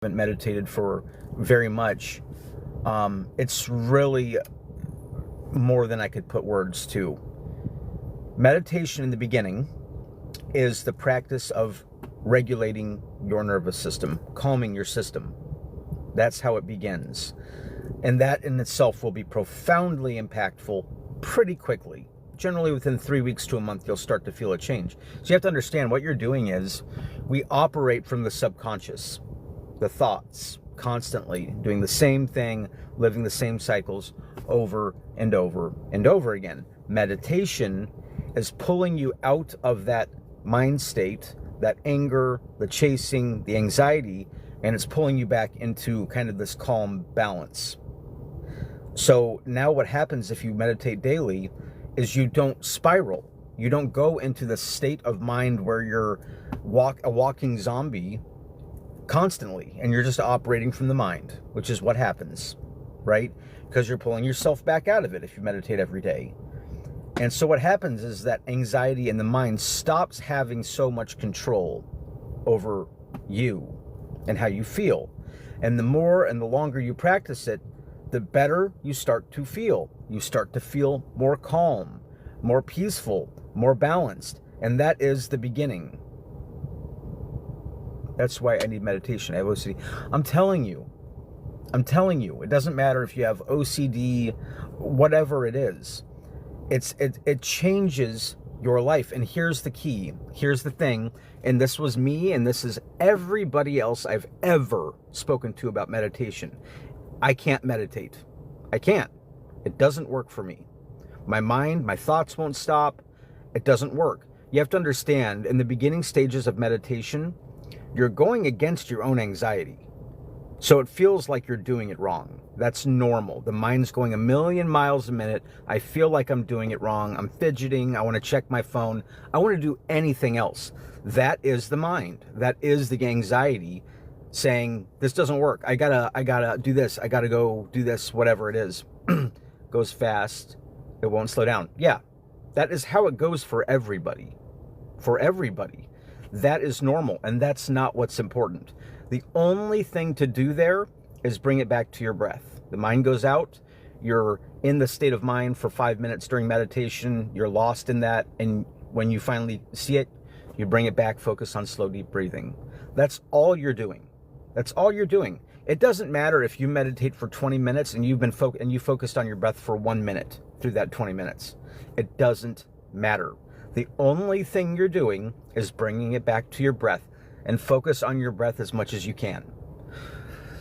haven't meditated for very much, it's really more than I could put words to. Meditation in the beginning is the practice of regulating your nervous system, calming your system. That's how it begins. And that in itself will be profoundly impactful pretty quickly. Generally within 3 weeks to a month, you'll start to feel a change. So you have to understand what you're doing is we operate from the subconscious, the thoughts, constantly doing the same thing, living the same cycles over and over and over again. Meditation is pulling you out of that mind state, that anger, the chasing, the anxiety, and it's pulling you back into kind of this calm balance. So now what happens if you meditate daily is you don't spiral. You don't go into the state of mind where you're a walking zombie constantly, and you're just operating from the mind, which is what happens, right? Because you're pulling yourself back out of it if you meditate every day. And so what happens is that anxiety in the mind stops having so much control over you and how you feel. And the more and the longer you practice it, the better you start to feel. You start to feel more calm, more peaceful, more balanced. And that is the beginning. That's why I need meditation. I have OCD. I'm telling you, it doesn't matter if you have OCD, whatever it is. It changes your life. And here's the key. Here's the thing. And this was me, and this is everybody else I've ever spoken to about meditation. I can't meditate. I can't. It doesn't work for me. My mind, my thoughts won't stop. It doesn't work. You have to understand, in the beginning stages of meditation, you're going against your own anxiety. So it feels like you're doing it wrong. That's normal. The mind's going a million miles a minute. I feel like I'm doing it wrong. I'm fidgeting. I want to check my phone. I want to do anything else. That is the mind. That is the anxiety saying, this doesn't work. I gotta do this. I gotta go do this, whatever it is. Goes fast. It won't slow down. Yeah, that is how it goes for everybody. For everybody. That is normal, and that's not what's important. The only thing to do there is bring it back to your breath. The mind goes out, you're in the state of mind for 5 minutes during meditation, you're lost in that, and when you finally see it, you bring it back, focus on slow, deep breathing. That's all you're doing. That's all you're doing. It doesn't matter if you meditate for 20 minutes and you focused on your breath for 1 minute through that 20 minutes. It doesn't matter. The only thing you're doing is bringing it back to your breath, and focus on your breath as much as you can.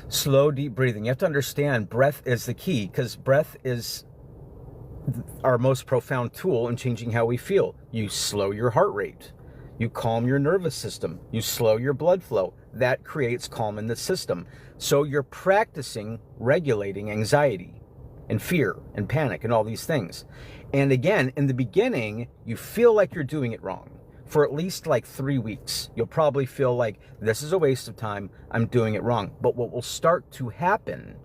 Slow, deep breathing. You have to understand breath is the key, because breath is our most profound tool in changing how we feel. You slow your heart rate. You calm your nervous system. You slow your blood flow. That creates calm in the system. So you're practicing regulating anxiety and fear and panic and all these things. And again, in the beginning, you feel like you're doing it wrong. For at least like 3 weeks, you'll probably feel like this is a waste of time. I'm doing it wrong. But what will start to happen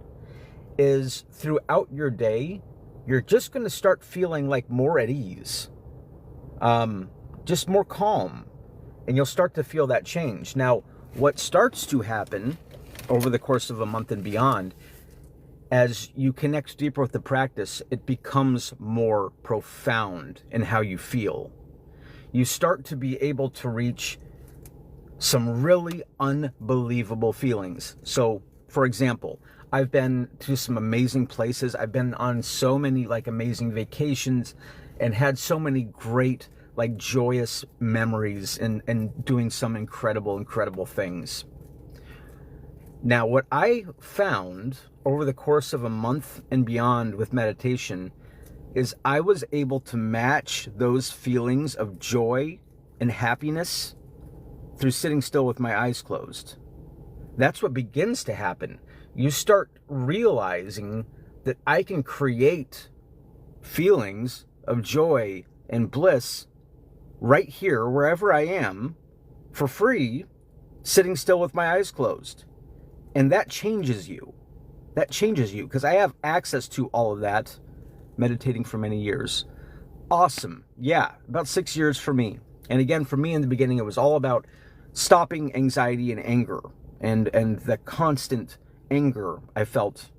is throughout your day, you're just going to start feeling like more at ease, just more calm, and you'll start to feel that change. Now, what starts to happen over the course of a month and beyond, as you connect deeper with the practice, it becomes more profound in how you feel. You start to be able to reach some really unbelievable feelings. So, for example, I've been to some amazing places. I've been on so many amazing vacations and had so many great joyous memories and doing some incredible things. Now, what I found over the course of a month and beyond with meditation is I was able to match those feelings of joy and happiness through sitting still with my eyes closed. That's what begins to happen. You start realizing that I can create feelings of joy and bliss right here, wherever I am, for free, sitting still with my eyes closed. And that changes you. That changes you, because I have access to all of that, meditating for many years. Awesome. Yeah, about 6 years for me. And again, for me in the beginning, it was all about stopping anxiety and anger and the constant anger I felt,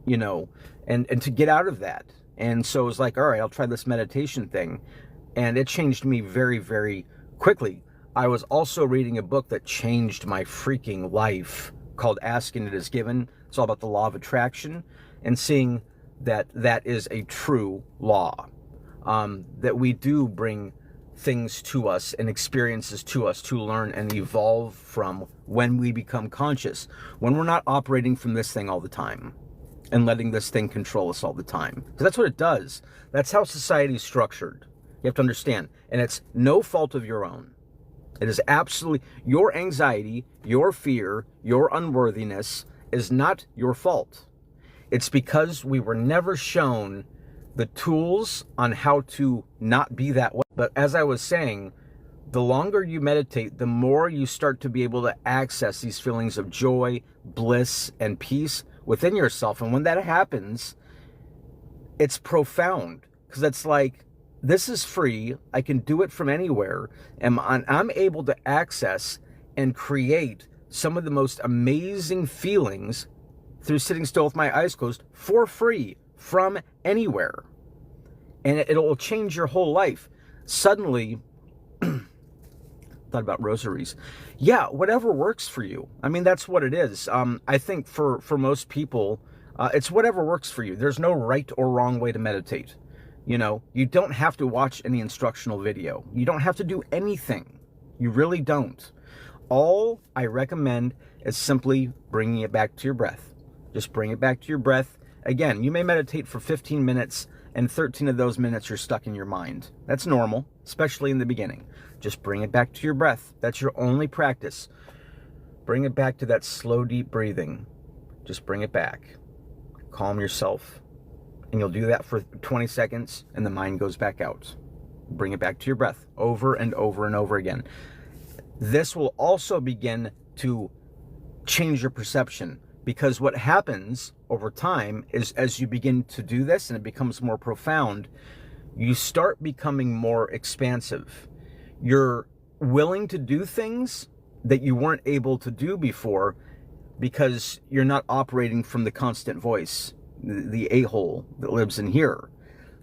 you know, and to get out of that. And so it was like, all right, I'll try this meditation thing. And it changed me very, very quickly. I was also reading a book that changed my freaking life called Ask and It Is Given. It's all about the law of attraction and seeing that that is a true law, that we do bring things to us and experiences to us to learn and evolve from when we become conscious, when we're not operating from this thing all the time and letting this thing control us all the time. So that's what it does. That's how society is structured. You have to understand. And it's no fault of your own. It is absolutely your anxiety, your fear, your unworthiness is not your fault. It's because we were never shown the tools on how to not be that way. But as I was saying, the longer you meditate, the more you start to be able to access these feelings of joy, bliss, and peace within yourself. And when that happens, it's profound, because it's like, this is free. I can do it from anywhere. And I'm able to access and create some of the most amazing feelings through sitting still with my eyes closed for free from anywhere. And it'll change your whole life. Suddenly, thought about rosaries. Yeah, whatever works for you. I mean, that's what it is. I think for most people, it's whatever works for you. There's no right or wrong way to meditate. You know, you don't have to watch any instructional video. You don't have to do anything. You really don't. All I recommend is simply bringing it back to your breath. Just bring it back to your breath. Again, you may meditate for 15 minutes and 13 of those minutes you're stuck in your mind. That's normal, especially in the beginning. Just bring it back to your breath. That's your only practice. Bring it back to that slow, deep breathing. Just bring it back. Calm yourself. And you'll do that for 20 seconds and the mind goes back out. Bring it back to your breath over and over and over again. This will also begin to change your perception, because what happens over time is, as you begin to do this and it becomes more profound, you start becoming more expansive. You're willing to do things that you weren't able to do before because you're not operating from the constant voice, the a-hole that lives in here.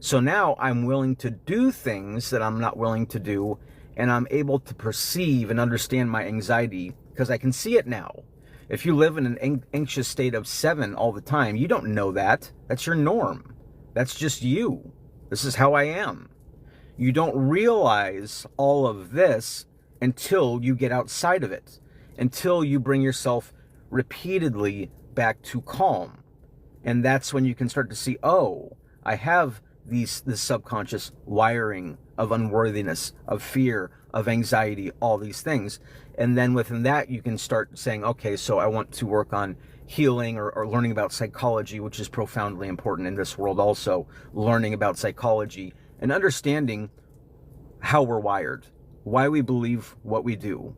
So now I'm willing to do things that I'm not willing to do, and I'm able to perceive and understand my anxiety because I can see it now. If you live in an anxious state of 7 all the time, you don't know that. That's your norm. That's just you. This is how I am. You don't realize all of this until you get outside of it, until you bring yourself repeatedly back to calm. And that's when you can start to see, oh, I have this subconscious wiring of unworthiness, of fear, of anxiety, all these things. And then within that, you can start saying, okay, so I want to work on healing or learning about psychology, which is profoundly important in this world also, learning about psychology and understanding how we're wired, why we believe what we do,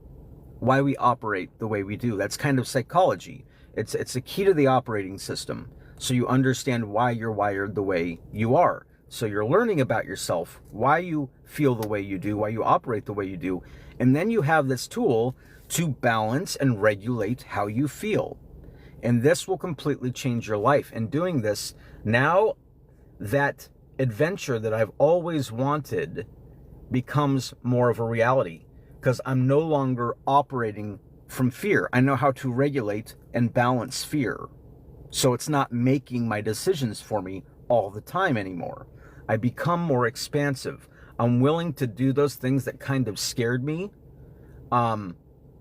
why we operate the way we do. That's kind of psychology. It's a key to the operating system. So you understand why you're wired the way you are. So you're learning about yourself, why you feel the way you do, why you operate the way you do. And then you have this tool to balance and regulate how you feel. And this will completely change your life. And doing this, now that adventure that I've always wanted becomes more of a reality, because I'm no longer operating from fear. I know how to regulate and balance fear. So it's not making my decisions for me all the time anymore. I become more expansive. I'm willing to do those things that kind of scared me,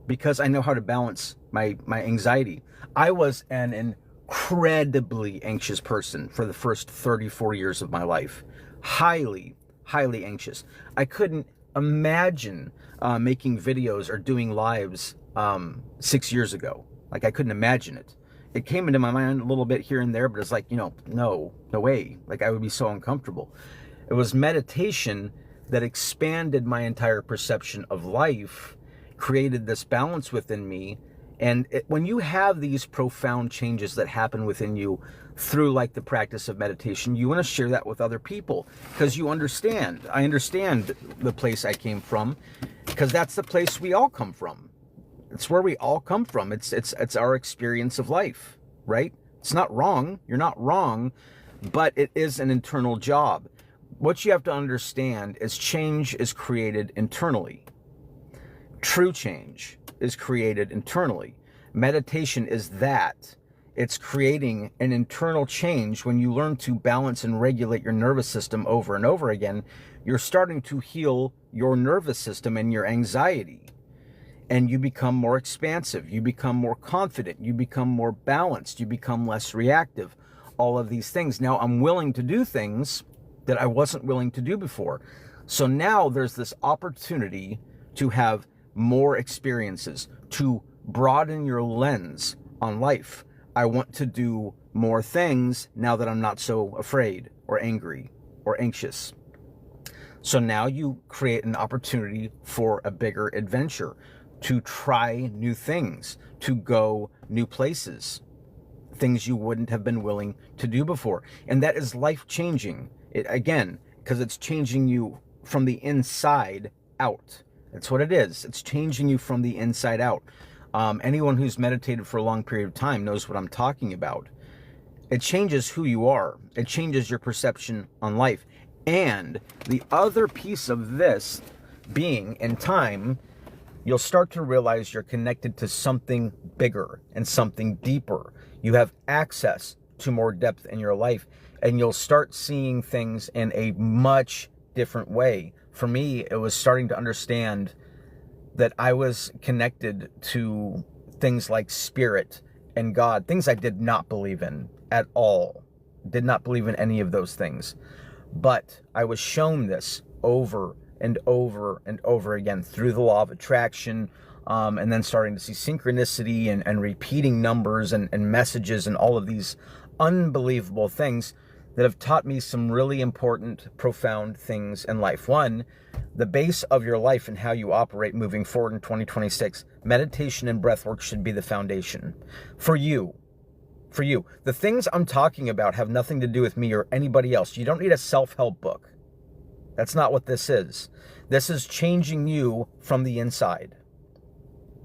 because I know how to balance my anxiety. I was an incredibly anxious person for the first 34 years of my life. Highly, highly anxious. I couldn't imagine making videos or doing lives 6 years ago. Like, I couldn't imagine it. It came into my mind a little bit here and there, but it's like, no way. Like, I would be so uncomfortable. It was meditation that expanded my entire perception of life, created this balance within me. And when you have these profound changes that happen within you through like the practice of meditation, you want to share that with other people, because you understand. I understand the place I came from, because that's the place we all come from. It's where we all come from. It's our experience of life, right? It's not wrong. You're not wrong, but it is an internal job. What you have to understand is change is created internally. True change is created internally. Meditation is that. It's creating an internal change. When you learn to balance and regulate your nervous system over and over again, you're starting to heal your nervous system and your anxiety. And you become more expansive. You become more confident. You become more balanced. You become less reactive. All of these things. Now I'm willing to do things that I wasn't willing to do before. So now there's this opportunity to have more experiences, to broaden your lens on life. I want to do more things now that I'm not so afraid or angry or anxious. So now you create an opportunity for a bigger adventure, to try new things, to go new places, things you wouldn't have been willing to do before. And that is life-changing. Again, because it's changing you from the inside out. That's what it is. It's changing you from the inside out. Anyone who's meditated for a long period of time knows what I'm talking about. It changes who you are. It changes your perception on life. And the other piece of this being, in time, you'll start to realize you're connected to something bigger and something deeper. You have access to more depth in your life, and you'll start seeing things in a much different way. For me, it was starting to understand that I was connected to things like spirit and God, things I did not believe in at all. Did not believe in any of those things. But I was shown this over and over and over again through the law of attraction, and then starting to see synchronicity and repeating numbers and messages and all of these unbelievable things that have taught me some really important, profound things in life. One, the base of your life and how you operate moving forward in 2026, meditation and breathwork should be the foundation for you. For you. The things I'm talking about have nothing to do with me or anybody else. You don't need a self-help book. That's not what this is. This is changing you from the inside.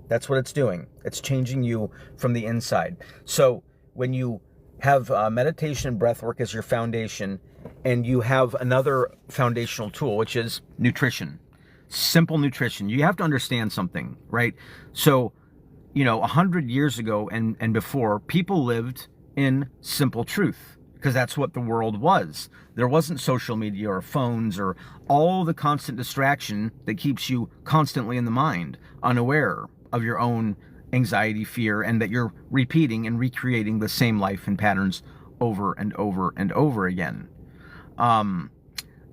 That's what it's doing. It's changing you from the inside. So when you have meditation and breathwork as your foundation, and you have another foundational tool, which is nutrition. Simple nutrition. You have to understand something, right? So, 100 years ago and before, people lived in simple truth, because that's what the world was. There wasn't social media or phones or all the constant distraction that keeps you constantly in the mind, unaware of your own anxiety, fear, and that you're repeating and recreating the same life and patterns over and over and over again.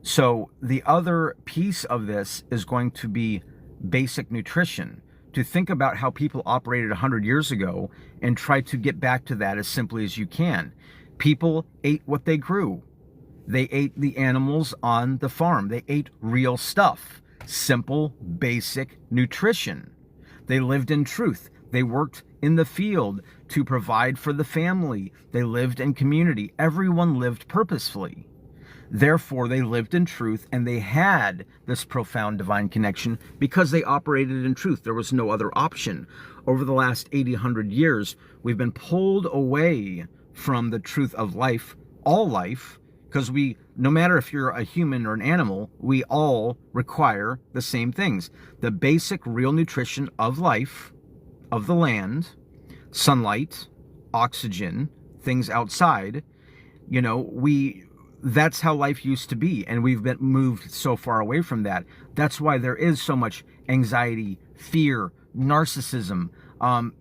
So the other piece of this is going to be basic nutrition. To think about how people operated 100 years ago and try to get back to that as simply as you can. People ate what they grew. They ate the animals on the farm. They ate real stuff. Simple, basic nutrition. They lived in truth. They worked in the field to provide for the family. They lived in community. Everyone lived purposefully. Therefore, they lived in truth, and they had this profound divine connection because they operated in truth. There was no other option. Over the last 80, 100 years, we've been pulled away from the truth of life, all life, because no matter if you're a human or an animal, we all require the same things. The basic real nutrition of life, of the land, sunlight, oxygen, things outside, that's how life used to be, and we've been moved so far away from that. That's why there is so much anxiety, fear, narcissism,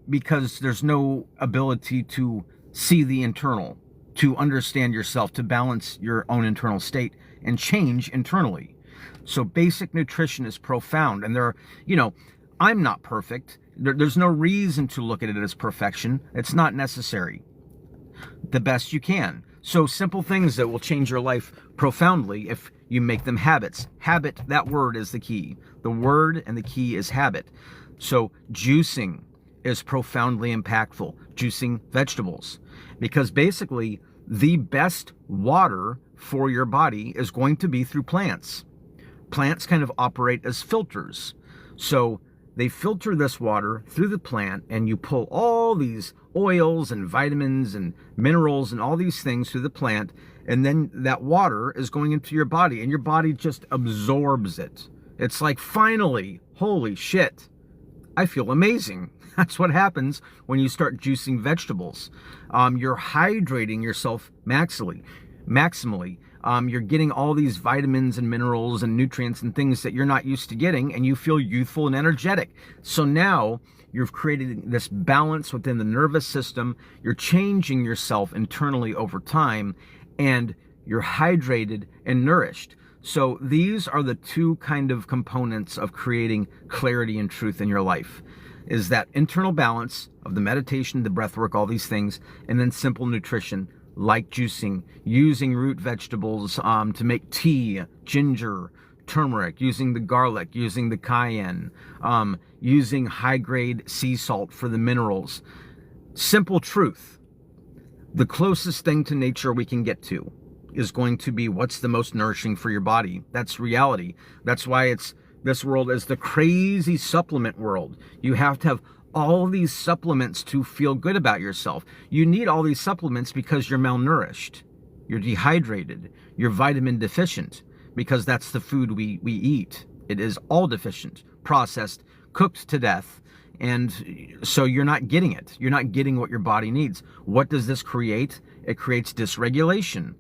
because there's no ability to see the internal, to understand yourself, to balance your own internal state and change internally. So basic nutrition is profound, and I'm not perfect. There's no reason to look at it as perfection. It's not necessary. The best you can. So simple things that will change your life profoundly if you make them habits. Habit, that word is the key. The word and the key is habit. So juicing is profoundly impactful. Juicing vegetables. Because basically, the best water for your body is going to be through plants. Plants kind of operate as filters. So they filter this water through the plant, and you pull all these oils and vitamins and minerals and all these things through the plant, and then that water is going into your body, and your body just absorbs it. It's like, finally, holy shit, I feel amazing. That's what happens when you start juicing vegetables. You're hydrating yourself maximally. You're getting all these vitamins and minerals and nutrients and things that you're not used to getting, and you feel youthful and energetic. So now you've created this balance within the nervous system. You're changing yourself internally over time, and you're hydrated and nourished. So these are the two kind of components of creating clarity and truth in your life, is that internal balance of the meditation, the breath work, all these things, and then simple nutrition like juicing, using root vegetables to make tea, ginger, turmeric, using the garlic, using the cayenne, using high-grade sea salt for the minerals. Simple truth. The closest thing to nature we can get to is going to be what's the most nourishing for your body. That's reality. That's why this world is the crazy supplement world. You have to have all these supplements to feel good about yourself. You need all these supplements because you're malnourished, you're dehydrated, you're vitamin deficient, because that's the food we eat. It is all deficient, processed, cooked to death, and so you're not getting it. You're not getting what your body needs. What does this create? It creates dysregulation.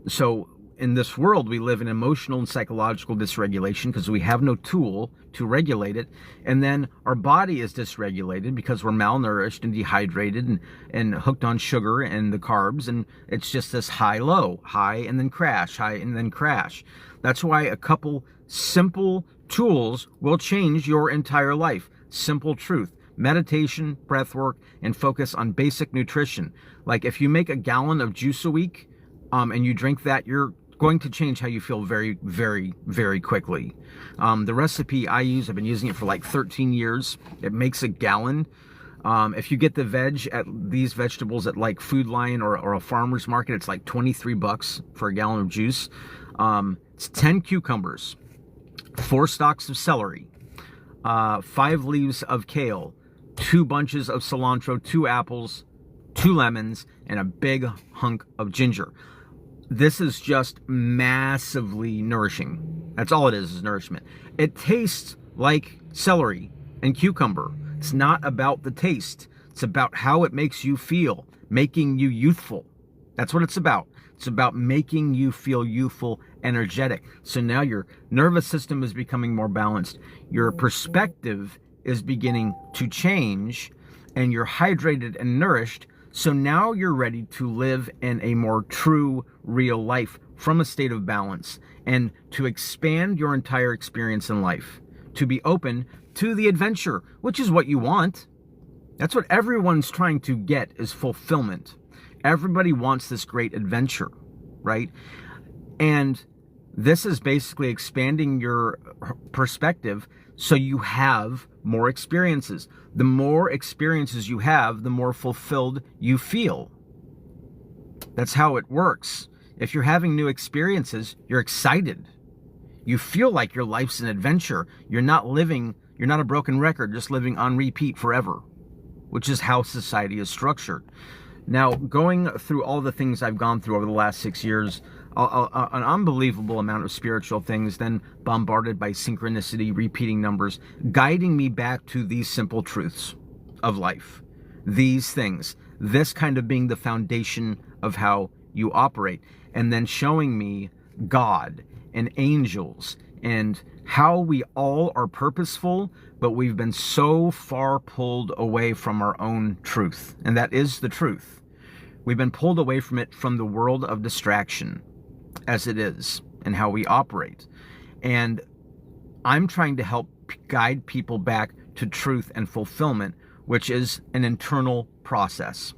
So in this world, we live in emotional and psychological dysregulation because we have no tool to regulate it. And then our body is dysregulated because we're malnourished and dehydrated and hooked on sugar and the carbs. And it's just this high-low, high and then crash, high and then crash. That's why a couple simple tools will change your entire life. Simple truth. Meditation, breath work, and focus on basic nutrition. Like if you make a gallon of juice a week, and you drink that, you're going to change how you feel very, very, very quickly. The recipe I use, I've been using it for like 13 years. It makes a gallon. If you get these vegetables at like Food Lion or a farmer's market, it's like $23 for a gallon of juice. It's 10 cucumbers, 4 stalks of celery, 5 leaves of kale, 2 bunches of cilantro, 2 apples, 2 lemons, and a big hunk of ginger. This is just massively nourishing. That's all it is nourishment. It tastes like celery and cucumber. It's not about the taste. It's about how it makes you feel, making you youthful. That's what it's about. It's about making you feel youthful, energetic. So now your nervous system is becoming more balanced. Your perspective is beginning to change, and you're hydrated and nourished. So now you're ready to live in a more true, real life from a state of balance, and to expand your entire experience in life, to be open to the adventure, which is what you want. That's what everyone's trying to get, is fulfillment. Everybody wants this great adventure, right? And this is basically expanding your perspective so you have more experiences. The more experiences you have, the more fulfilled you feel. That's how it works. If you're having new experiences, you're excited. You feel like your life's an adventure. You're not a broken record, just living on repeat forever, which is how society is structured. Now, going through all the things I've gone through over the last 6 years, an unbelievable amount of spiritual things, then bombarded by synchronicity, repeating numbers, guiding me back to these simple truths of life. These things, this kind of being the foundation of how you operate, and then showing me God and angels and how we all are purposeful, but we've been so far pulled away from our own truth. And that is the truth. We've been pulled away from it, from the world of distraction as it is, and how we operate. And I'm trying to help guide people back to truth and fulfillment, which is an internal process.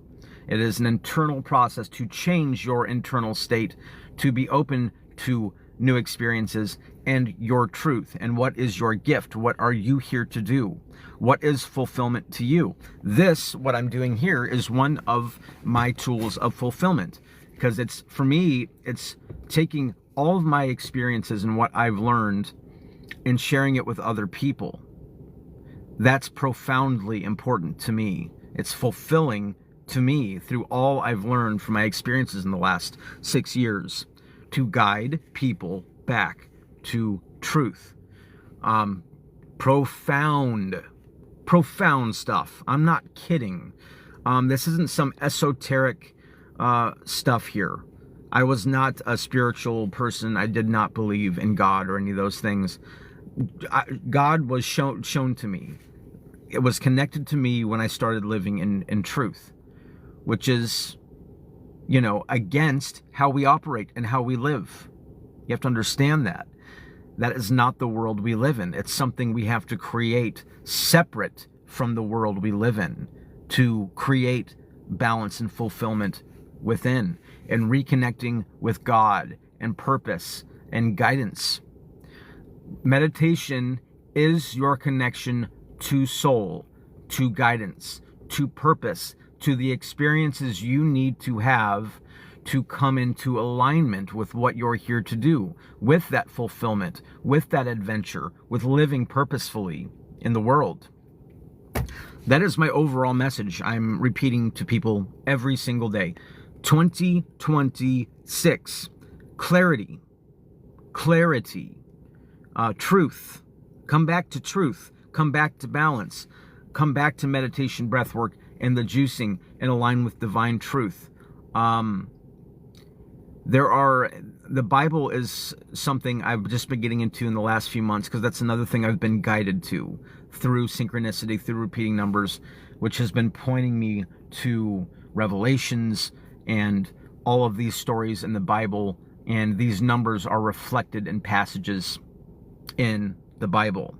It is an internal process to change your internal state, to be open to new experiences and your truth. And what is your gift? What are you here to do? What is fulfillment to you? This, what I'm doing here, is one of my tools of fulfillment, because it's, for me, it's taking all of my experiences and what I've learned and sharing it with other people. That's profoundly important to me. It's fulfilling to me through all I've learned from my experiences in the last 6 years to guide people back to truth. Profound stuff. I'm not kidding. This isn't some esoteric stuff here. I was not a spiritual person. I did not believe in God or any of those things. God was shown to me. It was connected to me when I started living in truth, which is, against how we operate and how we live. You have to understand that. That is not the world we live in. It's something we have to create separate from the world we live in to create balance and fulfillment within and reconnecting with God and purpose and guidance. Meditation is your connection to soul, to guidance, to purpose, to the experiences you need to have to come into alignment with what you're here to do, with that fulfillment, with that adventure, with living purposefully in the world. That is my overall message I'm repeating to people every single day. 2026. Clarity. Truth. Come back to truth. Come back to balance. Come back to meditation, breathwork, and the juicing, and align with divine truth. The Bible is something I've just been getting into in the last few months, because that's another thing I've been guided to through synchronicity, through repeating numbers, which has been pointing me to revelations and all of these stories in the Bible. And these numbers are reflected in passages in the Bible,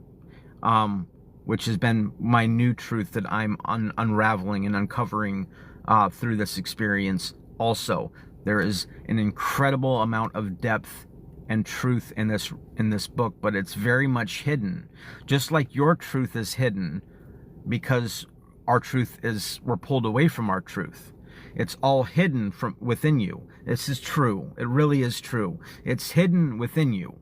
which has been my new truth that I'm unraveling and uncovering through this experience also. There is an incredible amount of depth and truth in this book, but it's very much hidden. Just like your truth is hidden because we're pulled away from our truth. It's all hidden from within you. This is true. It really is true. It's hidden within you.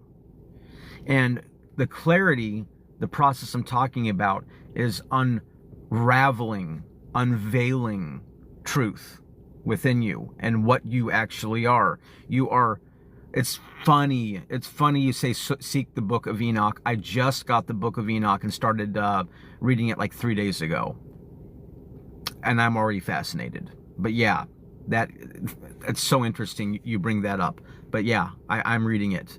And the clarity, the process I'm talking about, is unraveling, unveiling truth within you and what you actually are. It's funny you say seek the Book of Enoch. I just got the Book of Enoch and started reading it like 3 days ago. And I'm already fascinated. But yeah, it's so interesting you bring that up. But yeah, I'm reading it.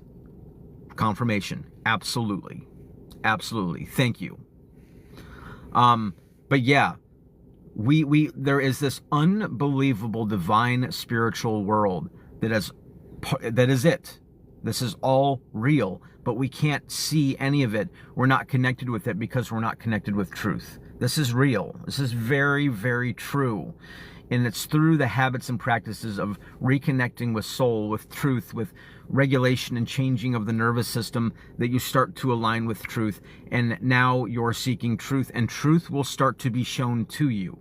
Confirmation. Absolutely. Thank you. But yeah, there is this unbelievable divine spiritual world that is it. This is all real, but we can't see any of it. We're not connected with it because we're not connected with truth. This is real. This is very, very true. And it's through the habits and practices of reconnecting with soul, with truth, with regulation and changing of the nervous system that you start to align with truth. And now you're seeking truth, and truth will start to be shown to you.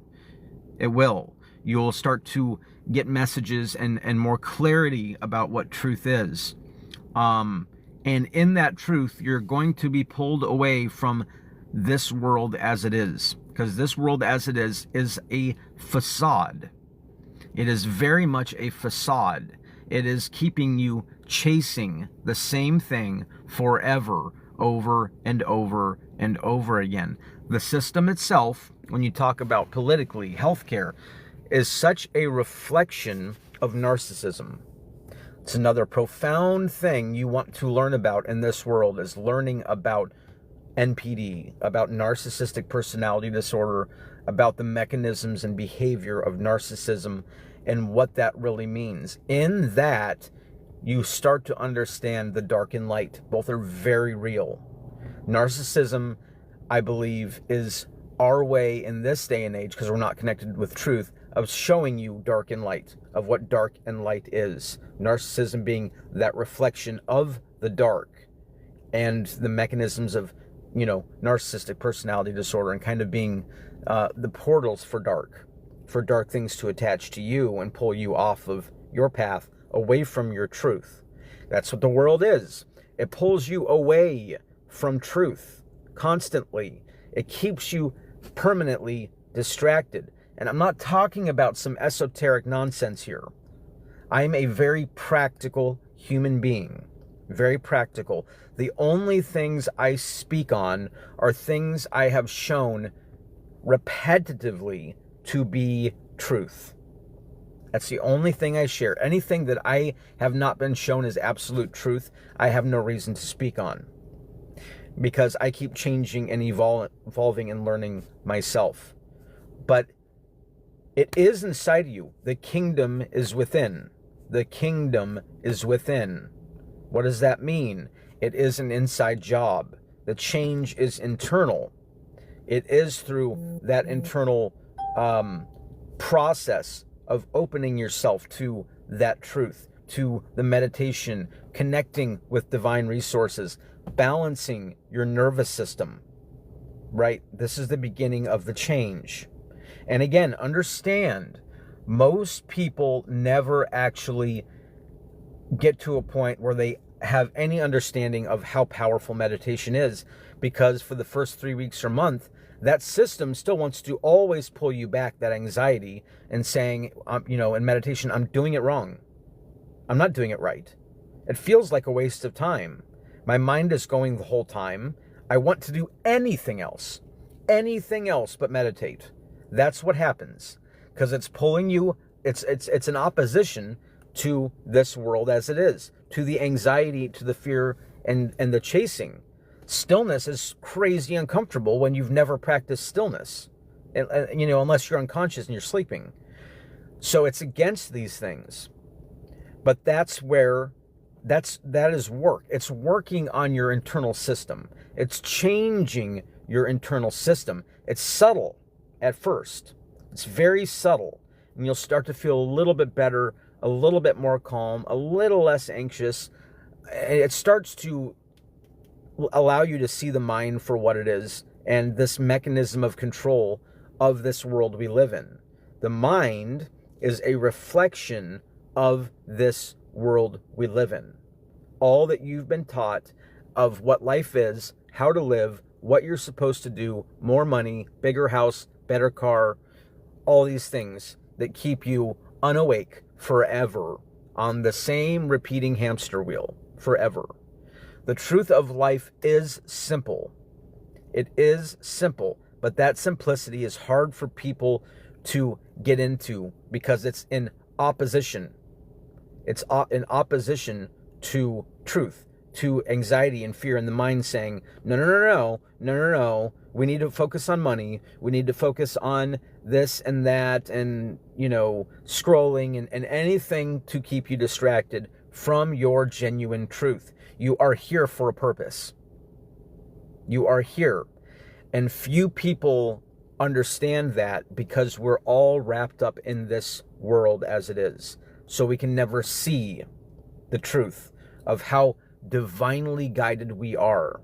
It will. You'll start to get messages and more clarity about what truth is. And in that truth, you're going to be pulled away from this world as it is. Because this world as it is a facade. It is very much a facade. It is keeping you chasing the same thing forever, over and over and over again. The system itself, when you talk about politically, healthcare, is such a reflection of narcissism. It's another profound thing you want to learn about in this world, is learning about NPD, about narcissistic personality disorder, about the mechanisms and behavior of narcissism and what that really means. In that, you start to understand the dark and light. Both are very real. Narcissism, I believe, is our way in this day and age, because we're not connected with truth, of showing you dark and light, of what dark and light is. Narcissism being that reflection of the dark and the mechanisms of narcissistic personality disorder, and kind of being the portals for dark things to attach to you and pull you off of your path, away from your truth. That's what the world is. It pulls you away from truth constantly. It keeps you permanently distracted. And I'm not talking about some esoteric nonsense here. I'm a very practical human being. Very practical. The only things I speak on are things I have shown repetitively to be truth. That's the only thing I share. Anything that I have not been shown as absolute truth, I have no reason to speak on. Because I keep changing and evolving and learning myself. But it is inside you. The kingdom is within. The kingdom is within. What does that mean? It is an inside job. The change is internal. It is through that internal process of opening yourself to that truth, to the meditation, connecting with divine resources, balancing your nervous system, right? This is the beginning of the change. And again, understand, most people never actually get to a point where they have any understanding of how powerful meditation is, because for the first 3 weeks or month, that system still wants to always pull you back, that anxiety, and saying, in meditation, I'm doing it wrong. I'm not doing it right. It feels like a waste of time. My mind is going the whole time. I want to do anything else but meditate. That's what happens, because it's pulling you, it's an opposition to this world as it is, to the anxiety, to the fear, and the chasing. Stillness is crazy uncomfortable when you've never practiced stillness, unless you're unconscious and you're sleeping. So it's against these things. But that is work. It's working on your internal system. It's changing your internal system. It's subtle at first. It's very subtle. And you'll start to feel a little bit better, a little bit more calm, a little less anxious. It starts to allow you to see the mind for what it is and this mechanism of control of this world we live in. The mind is a reflection of this world we live in. All that you've been taught of what life is, how to live, what you're supposed to do, more money, bigger house, better car, all these things that keep you unawake forever on the same repeating hamster wheel forever. The truth of life is simple. It is simple, but that simplicity is hard for people to get into because it's in opposition. It's in opposition to truth, to anxiety and fear, and the mind saying, no. We need to focus on money. We need to focus on this and that and, scrolling and anything to keep you distracted from your genuine truth. You are here for a purpose. You are here. And few people understand that because we're all wrapped up in this world as it is. So we can never see the truth of how divinely guided we are.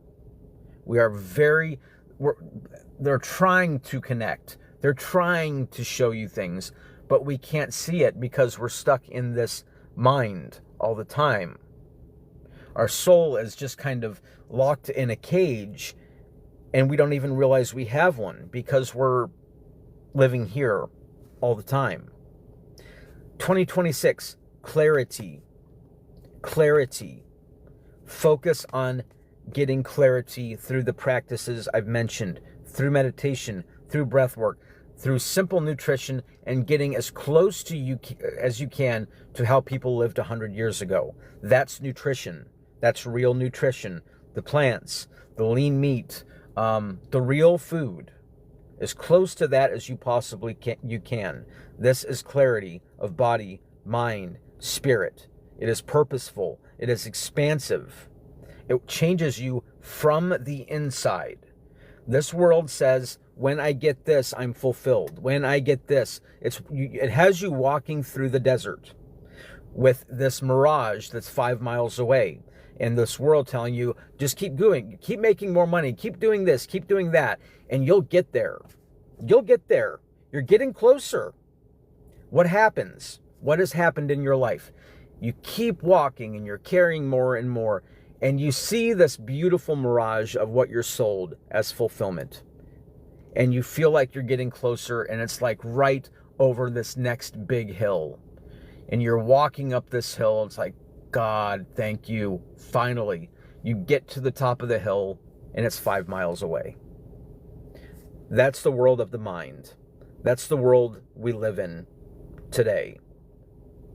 They're trying to connect. They're trying to show you things, but we can't see it because we're stuck in this mind all the time. Our soul is just kind of locked in a cage, and we don't even realize we have one because we're living here all the time. 2026, clarity. Clarity. Focus on getting clarity through the practices I've mentioned, through meditation, through breath work, through simple nutrition, and getting as close to you as you can to how people lived 100 years ago. That's nutrition. That's real nutrition. The plants, the lean meat, the real food. As close to that as you possibly can. This is clarity of body, mind, spirit. It is purposeful. It is expansive. It changes you from the inside. This world says, when I get this, I'm fulfilled. When I get this, it has you walking through the desert with this mirage that's 5 miles away. And this world telling you, just keep going, keep making more money, keep doing this, keep doing that, and you'll get there. You'll get there. You're getting closer. What happens? What has happened in your life? You keep walking and you're carrying more and more, and you see this beautiful mirage of what you're sold as fulfillment. and you feel like you're getting closer, and it's like right over this next big hill. And you're walking up this hill. It's like, God, thank you. Finally, you get to the top of the hill, and it's 5 miles away. That's the world of the mind. That's the world we live in today,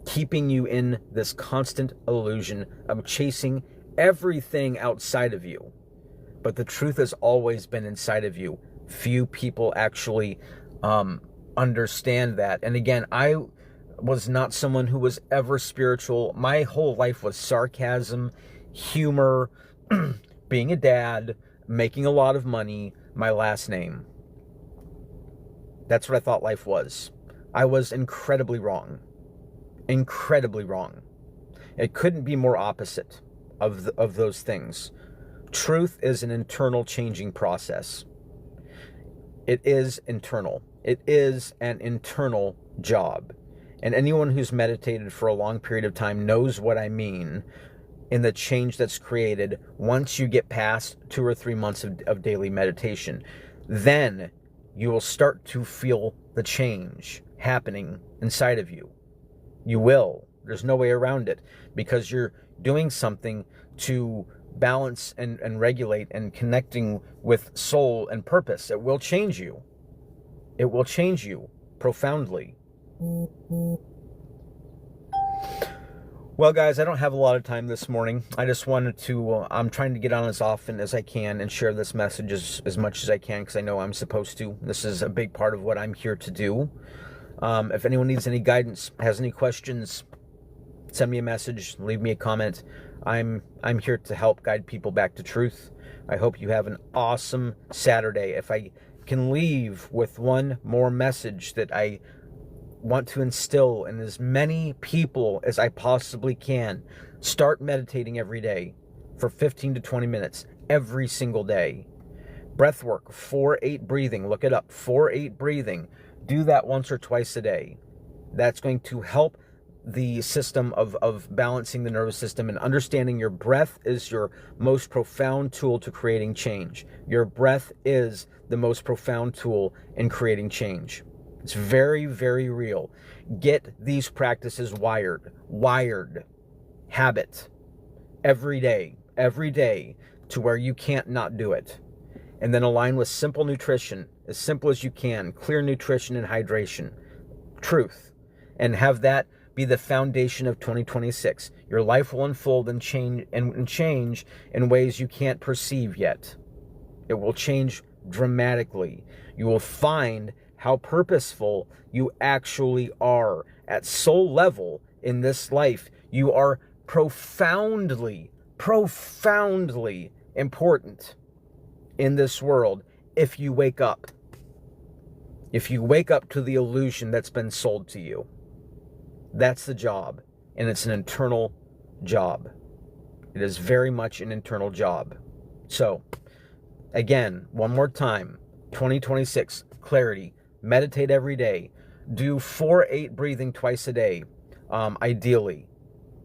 keeping you in this constant illusion of chasing everything outside of you. But the truth has always been inside of you. Few people actually understand that. And again, I was not someone who was ever spiritual. My whole life was sarcasm, humor, being a dad, making a lot of money, my last name. That's what I thought life was. I was incredibly wrong. Incredibly wrong. It couldn't be more opposite of those things. Truth is an internal changing process. It is internal. It is an internal job. And anyone who's meditated for a long period of time knows what I mean in the change that's created once you get past 2 or 3 months of daily meditation. Then you will start to feel the change happening inside of you. You will. There's no way around it, because you're doing something to balance and regulate and connecting with soul and purpose. It will change you. It will change you profoundly. Well, guys, I don't have a lot of time this morning. I just wanted to, I'm trying to get on as often as I can and share this message as much as I can, because I know I'm supposed to. This is a big part of what I'm here to do. If anyone needs any guidance, has any questions, send me a message, leave me a comment. I'm here to help guide people back to truth. I hope you have an awesome Saturday. If I can leave with one more message that I want to instill in as many people as I possibly can, start meditating every day for 15 to 20 minutes every single day. Breath work, 4-8 breathing, look it up, 4-8 breathing. Do that once or twice a day. That's going to help the system of balancing the nervous system and understanding your breath is your most profound tool to creating change. Your breath is the most profound tool in creating change. It's very, very real. Get these practices wired, habit, every day, to where you can't not do it. And then align with simple nutrition, as simple as you can, clear nutrition and hydration, truth, and have that be the foundation of 2026. Your life will unfold and change in ways you can't perceive yet. It will change dramatically. You will find how purposeful you actually are. At soul level in this life, you are profoundly important in this world if you wake up. If you wake up to the illusion that's been sold to you. That's the job, and it's an internal job. It is very much an internal job. So, again, one more time, 2026, clarity, meditate every day, do 4-8 breathing twice a day, ideally.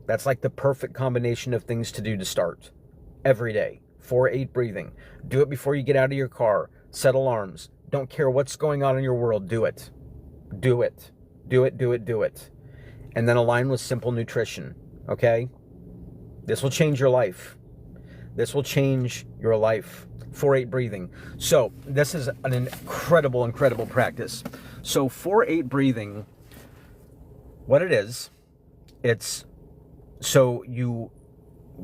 That's like the perfect combination of things to do to start. Every day, 4-8 breathing. Do it before you get out of your car, set alarms. Don't care what's going on in your world, do it. Do it. Do it, do it, do it. And then align with simple nutrition, okay? This will change your life. This will change your life. 4-8 breathing. So this is an incredible practice. So 4-8 breathing, what it is, it's, so you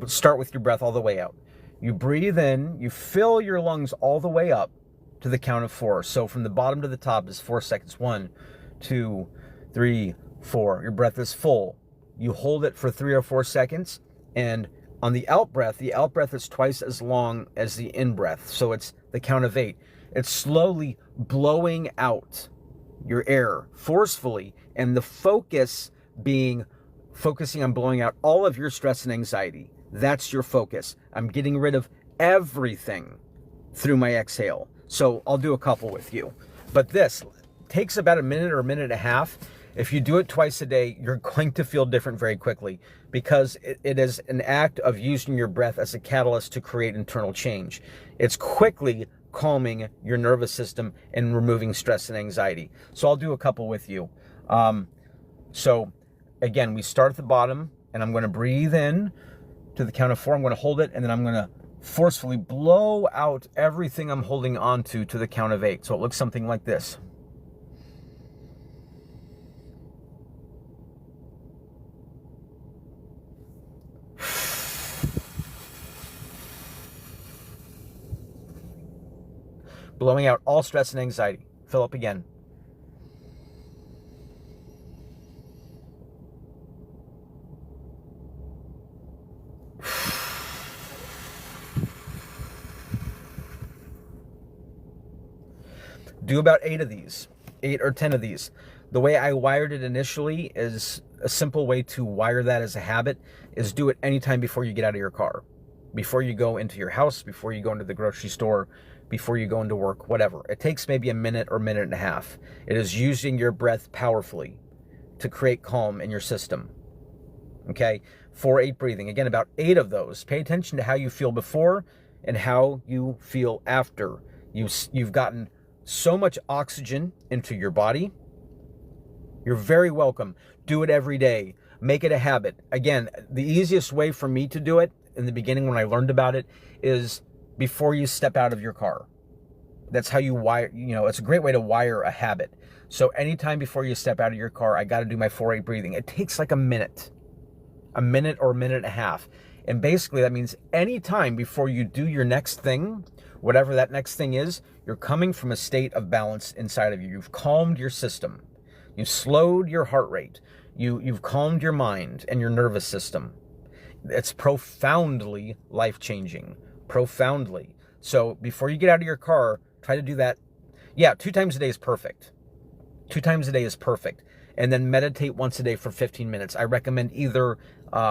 start with your breath all the way out. You breathe in, you fill your lungs all the way up to the count of 4. So from the bottom to the top is 4 seconds. 1, 2, 3, 4. Your breath is full. You hold it for 3 or 4 seconds, and on the out breath is twice as long as the in breath. So it's the count of 8. It's slowly blowing out your air forcefully, and the focus being focusing on blowing out all of your stress and anxiety. That's your focus. I'm getting rid of everything through my exhale. So I'll do a couple with you. But this takes about a minute or a minute and a half. If you do it twice a day, you're going to feel different very quickly, because it is an act of using your breath as a catalyst to create internal change. It's quickly calming your nervous system and removing stress and anxiety. So I'll do a couple with you. So again, we start at the bottom, and I'm going to breathe in to the count of 4. I'm going to hold it, and then I'm going to forcefully blow out everything I'm holding on to the count of 8. So it looks something like this. Blowing out all stress and anxiety. Fill up again. Do about 8 of these, 8 or 10 of these. The way I wired it initially is a simple way to wire that as a habit is do it anytime before you get out of your car, before you go into your house, before you go into the grocery store, before you go into work, whatever. It takes maybe a minute or minute and a half. It is using your breath powerfully to create calm in your system. Okay, 4-8 breathing. Again, about 8 of those. Pay attention to how you feel before and how you feel after. You've gotten so much oxygen into your body. You're very welcome. Do it every day. Make it a habit. Again, the easiest way for me to do it in the beginning when I learned about it is before you step out of your car. That's how you wire, it's a great way to wire a habit. So anytime before you step out of your car, I got to do my 4-8 breathing. It takes like a minute or a minute and a half. And basically that means anytime before you do your next thing, whatever that next thing is, you're coming from a state of balance inside of you. You've calmed your system. You've slowed your heart rate. You've calmed your mind and your nervous system. It's profoundly life-changing. Profoundly. So before you get out of your car, try to do that. Yeah, 2 times a day is perfect. 2 times a day is perfect. And then meditate once a day for 15 minutes. I recommend either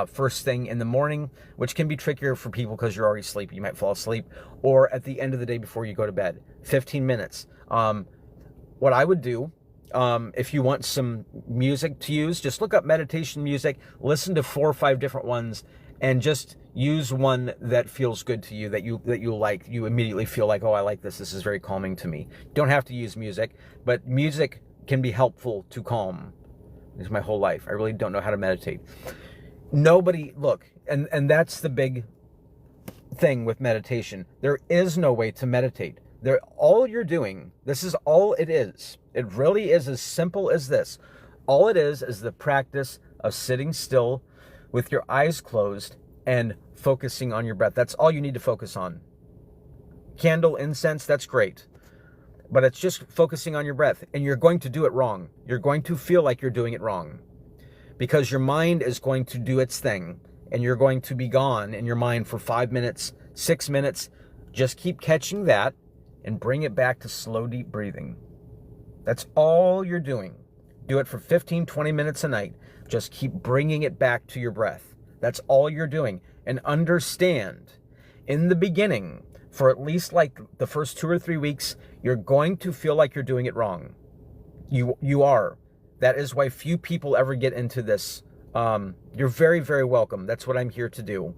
first thing in the morning, which can be trickier for people because you're already sleepy. You might fall asleep. Or at the end of the day before you go to bed. 15 minutes. What I would do, if you want some music to use, just look up meditation music, listen to 4 or 5 different ones, and just use one that feels good to you, that you like. You immediately feel like, oh, I like this. This is very calming to me. Don't have to use music, but music can be helpful to calm. This is my whole life. I really don't know how to meditate. Look, and that's the big thing with meditation. There is no way to meditate. All you're doing, this is all it is. It really is as simple as this. All it is the practice of sitting still with your eyes closed and focusing on your breath. That's all you need to focus on. Candle, incense, that's great. But it's just focusing on your breath. And you're going to do it wrong. You're going to feel like you're doing it wrong. Because your mind is going to do its thing. And you're going to be gone in your mind for 5 minutes, 6 minutes. Just keep catching that and bring it back to slow, deep breathing. That's all you're doing. Do it for 15, 20 minutes a night. Just keep bringing it back to your breath. That's all you're doing. And understand, in the beginning, for at least like the first 2 or 3 weeks, you're going to feel like you're doing it wrong. You are. That is why few people ever get into this. You're very, very welcome. That's what I'm here to do.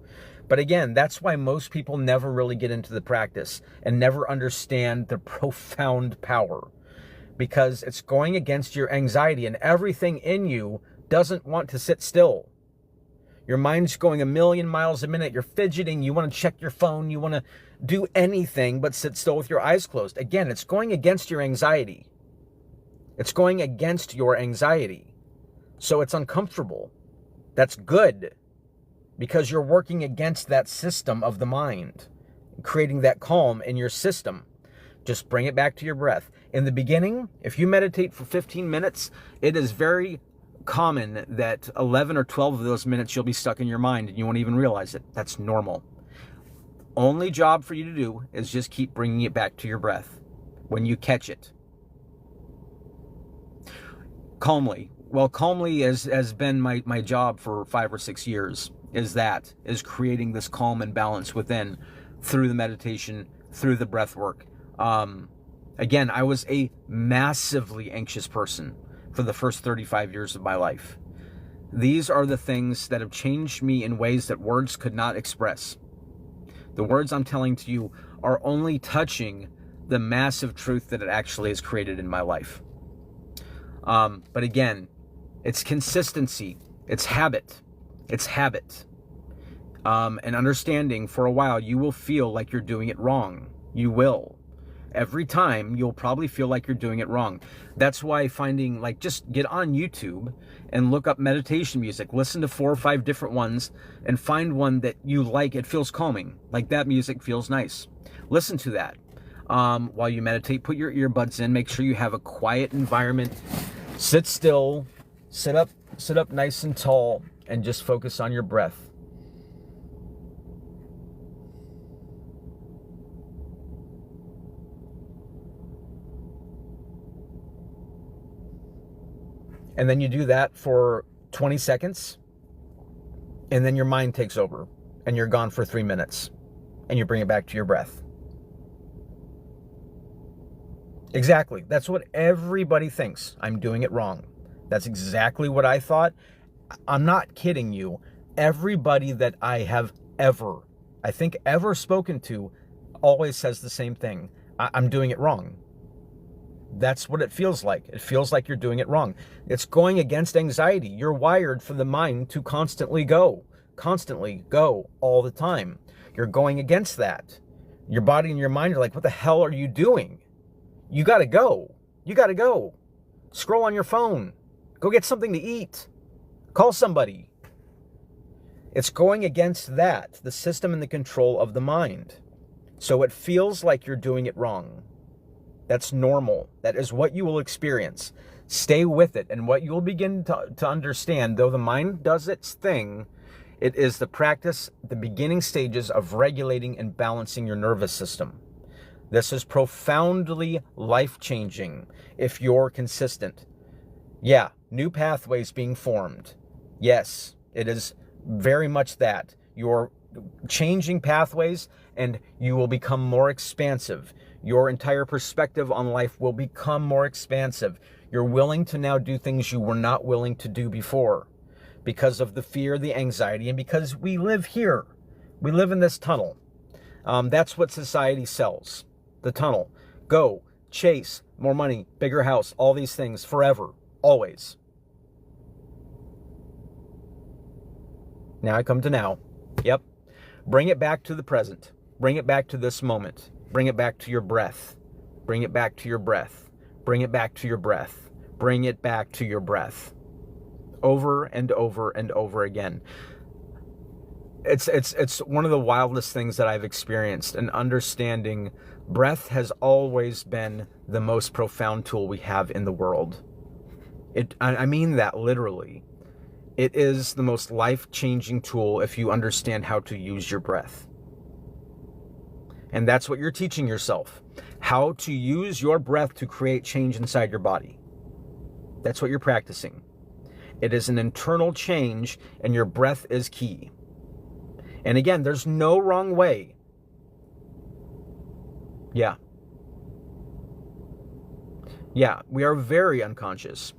But again, that's why most people never really get into the practice and never understand the profound power. Because it's going against your anxiety, and everything in you doesn't want to sit still. Your mind's going 1,000,000 miles a minute. You're fidgeting. You want to check your phone. You want to do anything but sit still with your eyes closed. Again, it's going against your anxiety. It's going against your anxiety. So it's uncomfortable. That's good, because you're working against that system of the mind, creating that calm in your system. Just bring it back to your breath. In the beginning, if you meditate for 15 minutes, it is very common that 11 or 12 of those minutes you'll be stuck in your mind and you won't even realize it. That's normal. Only job for you to do is just keep bringing it back to your breath when you catch it. Calmly. Well, calmly has been my job for 5 or 6 years, is creating this calm and balance within through the meditation, through the breath work. Again, I was a massively anxious person for the first 35 years of my life. These are the things that have changed me in ways that words could not express. The words I'm telling to you are only touching the massive truth that it actually has created in my life. But again, it's consistency, it's habit, and understanding. For a while, you will feel like you're doing it wrong. You will. Every time, you'll probably feel like you're doing it wrong. That's why finding, like, just get on YouTube and look up meditation music. Listen to 4 or 5 different ones and find one that you like. It feels calming. Like, that music feels nice. Listen to that while you meditate. Put your earbuds in. Make sure you have a quiet environment. Sit still. Sit up nice and tall, and just focus on your breath. And then you do that for 20 seconds, and then your mind takes over, and you're gone for 3 minutes, and you bring it back to your breath. Exactly. That's what everybody thinks. I'm doing it wrong. That's exactly what I thought. I'm not kidding you. Everybody that I have ever spoken to always says the same thing. I'm doing it wrong. That's what it feels like. It feels like you're doing it wrong. It's going against anxiety. You're wired for the mind to constantly go all the time. You're going against that. Your body and your mind are like, what the hell are you doing? You got to go. You got to go. Scroll on your phone. Go get something to eat. Call somebody. It's going against that, the system and the control of the mind. So it feels like you're doing it wrong. That's normal. That is what you will experience. Stay with it. And what you'll begin to understand, though the mind does its thing, it is the practice, the beginning stages of regulating and balancing your nervous system. This is profoundly life-changing if you're consistent. Yeah, new pathways being formed. Yes, it is very much that. You're changing pathways, and you will become more expansive. Your entire perspective on life will become more expansive. You're willing to now do things you were not willing to do before because of the fear, the anxiety, and because we live here. We live in this tunnel. That's what society sells, the tunnel. Go, chase, more money, bigger house, all these things forever, always. Now I come to now. Yep. Bring it back to the present. Bring it back to this moment. Bring it back to your breath. Bring it back to your breath. Bring it back to your breath. Bring it back to your breath. Over and over and over again. It's one of the wildest things that I've experienced, and understanding breath has always been the most profound tool we have in the world. I mean that literally. It is the most life-changing tool if you understand how to use your breath. And that's what you're teaching yourself. How to use your breath to create change inside your body. That's what you're practicing. It is an internal change, and your breath is key. And again, there's no wrong way. Yeah. Yeah, we are very unconscious.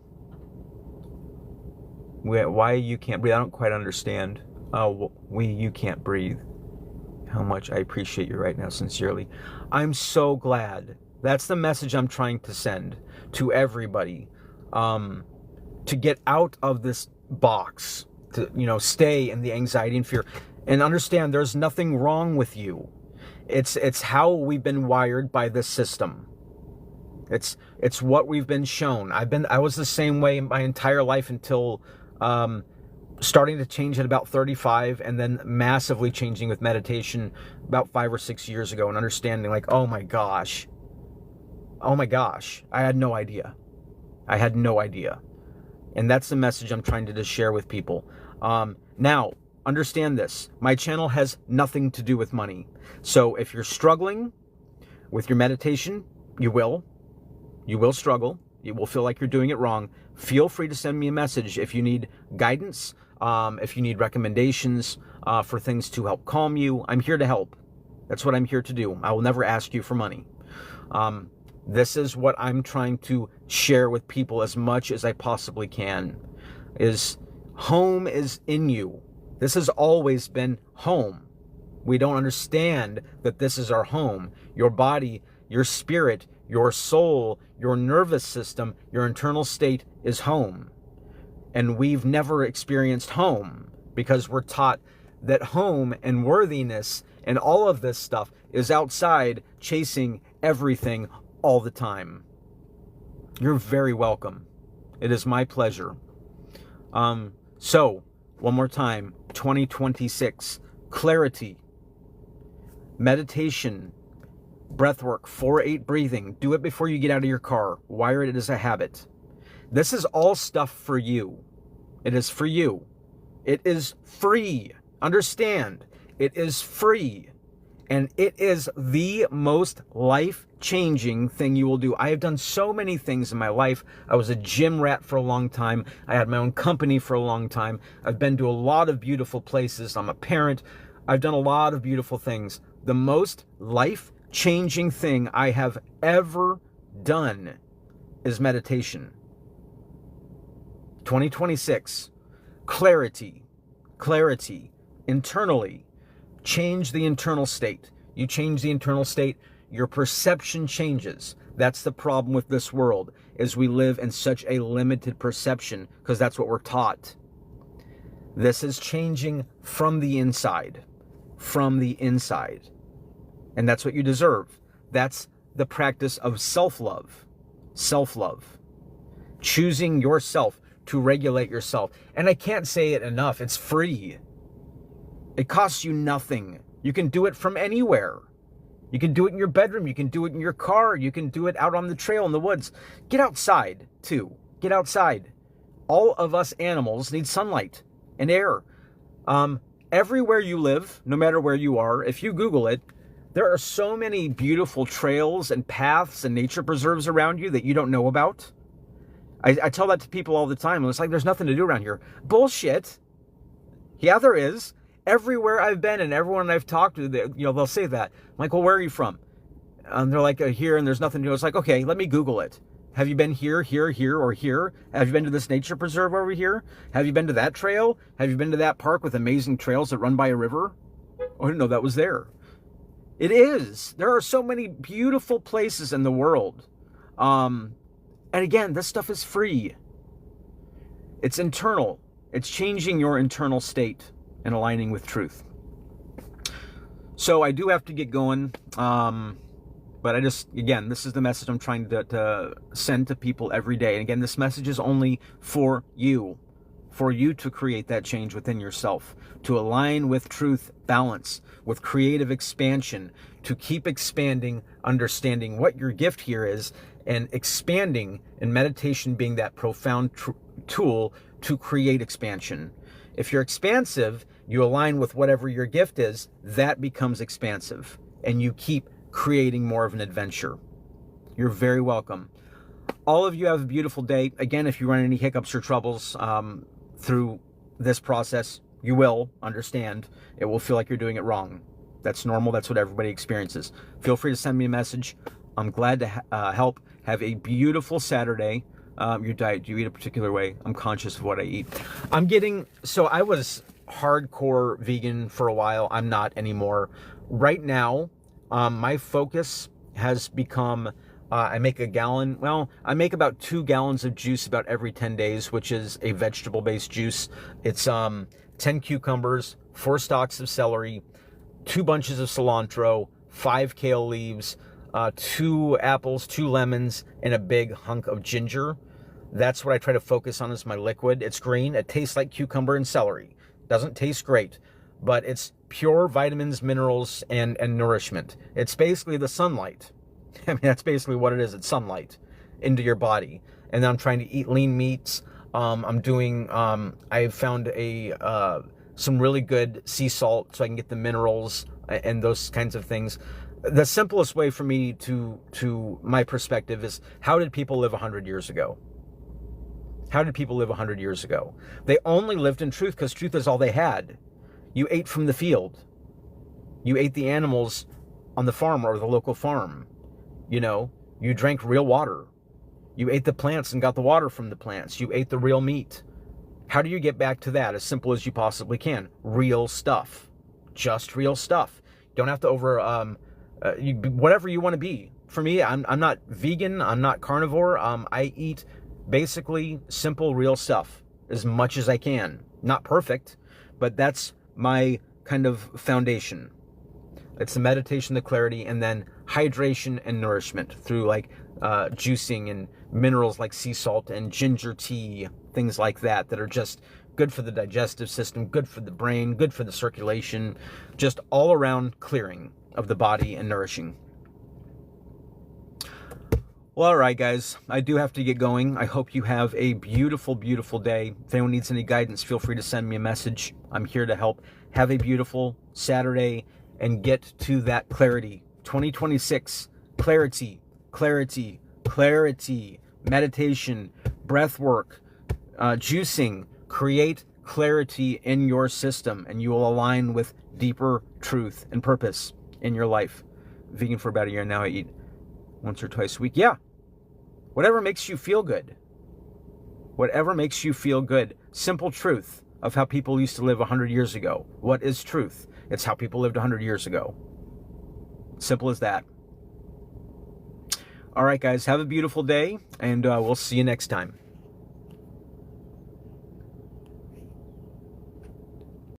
Why you can't breathe? I don't quite understand. You can't breathe. How much I appreciate you right now, sincerely. I'm so glad. That's the message I'm trying to send to everybody. To get out of this box, to stay in the anxiety and fear, and understand there's nothing wrong with you. It's how we've been wired by this system. It's what we've been shown. I was the same way my entire life until starting to change at about 35, and then massively changing with meditation about 5 or 6 years ago, and understanding like, oh my gosh, I had no idea. And that's the message I'm trying to just share with people. Now, understand this. My channel has nothing to do with money. So if you're struggling with your meditation, you will struggle. You will feel like you're doing it wrong. Feel free to send me a message if you need guidance, if you need recommendations for things to help calm you. I'm here to help. That's what I'm here to do. I will never ask you for money. This is what I'm trying to share with people as much as I possibly can. Is home is in you. This has always been home. We don't understand that this is our home. Your body your spirit, your soul, your nervous system, your internal state is home. And we've never experienced home because we're taught that home and worthiness and all of this stuff is outside chasing everything all the time. You're very welcome. It is my pleasure. So, one more time, 2026, clarity, meditation, breathwork, 4-8 breathing. Do it before you get out of your car. Wire it as a habit. This is all stuff for you. It is for you. It is free. Understand, it is free. And it is the most life-changing thing you will do. I have done so many things in my life. I was a gym rat for a long time. I had my own company for a long time. I've been to a lot of beautiful places. I'm a parent. I've done a lot of beautiful things. The most life-changing thing I have ever done is meditation. 2026, clarity, internally. Change the internal state. You change the internal state, your perception changes. That's the problem with this world, is we live in such a limited perception because that's what we're taught. This is changing from the inside. From the inside. And that's what you deserve. That's the practice of self-love. Self-love. Choosing yourself to regulate yourself. And I can't say it enough. It's free. It costs you nothing. You can do it from anywhere. You can do it in your bedroom. You can do it in your car. You can do it out on the trail in the woods. Get outside, too. Get outside. All of us animals need sunlight and air. Everywhere you live, no matter where you are, if you Google it, there are so many beautiful trails and paths and nature preserves around you that you don't know about. I tell that to people all the time. It's like, there's nothing to do around here. Bullshit. Yeah, there is. Everywhere I've been and everyone I've talked to, they'll say that. I'm like, well, where are you from? And they're like, here, and there's nothing to do. It's like, okay, let me Google it. Have you been here, or here? Have you been to this nature preserve over here? Have you been to that trail? Have you been to that park with amazing trails that run by a river? Oh, I didn't know that was there. It is. There are so many beautiful places in the world. And again, this stuff is free. It's internal. It's changing your internal state and aligning with truth. So I do have to get going. But again, this is the message I'm trying to send to people every day. And again, this message is only for you to create that change within yourself, to align with truth, balance, with creative expansion, to keep expanding, understanding what your gift here is, and expanding, and meditation being that profound tool to create expansion. If you're expansive, you align with whatever your gift is, that becomes expansive, and you keep creating more of an adventure. You're very welcome. All of you have a beautiful day. Again, if you run any hiccups or troubles through this process, you will understand. It will feel like you're doing it wrong. That's normal. That's what everybody experiences. Feel free to send me a message. I'm glad to help. Have a beautiful Saturday. Your diet, do you eat a particular way? I'm conscious of what I eat. So I was hardcore vegan for a while. I'm not anymore. Right now, my focus has become, I make about 2 gallons of juice about every 10 days, which is a vegetable-based juice. It's 10 cucumbers, 4 stalks of celery, 2 bunches of cilantro, 5 kale leaves, 2 apples, 2 lemons, and a big hunk of ginger. That's what I try to focus on as my liquid. It's green. It tastes like cucumber and celery. Doesn't taste great, but it's pure vitamins, minerals, and nourishment. It's basically the sunlight. I mean, that's basically what it is. It's sunlight into your body. And then I'm trying to eat lean meats. I've found some really good sea salt so I can get the minerals and those kinds of things. The simplest way for me to my perspective is, how did people live 100 years ago? How did people live 100 years ago? They only lived in truth because truth is all they had. You ate from the field. You ate the animals on the farm or the local farm. You drank real water. You ate the plants and got the water from the plants. You ate the real meat. How do you get back to that? As simple as you possibly can. Real stuff. Just real stuff. You don't have to whatever you want to be. for me. I'm not vegan. I'm not carnivore. I eat basically simple, real stuff as much as I can. Not perfect, but that's my kind of foundation. It's the meditation, the clarity, and then hydration and nourishment through like juicing and minerals like sea salt and ginger tea, things like that are just good for the digestive system, good for the brain, good for the circulation, just all around clearing of the body and nourishing. Well, all right, guys, I do have to get going. I hope you have a beautiful, beautiful day. If anyone needs any guidance, feel free to send me a message. I'm here to help. Have a beautiful Saturday and get to that clarity. 2026, clarity, clarity, clarity, meditation, breath work, juicing. Create clarity in your system, and you will align with deeper truth and purpose in your life. Vegan for about a year now. I eat once or twice a week. Yeah. Whatever makes you feel good. Whatever makes you feel good. Simple truth of how people used to live 100 years ago. What is truth? It's how people lived 100 years ago. Simple as that. All right, guys, have a beautiful day, and we'll see you next time.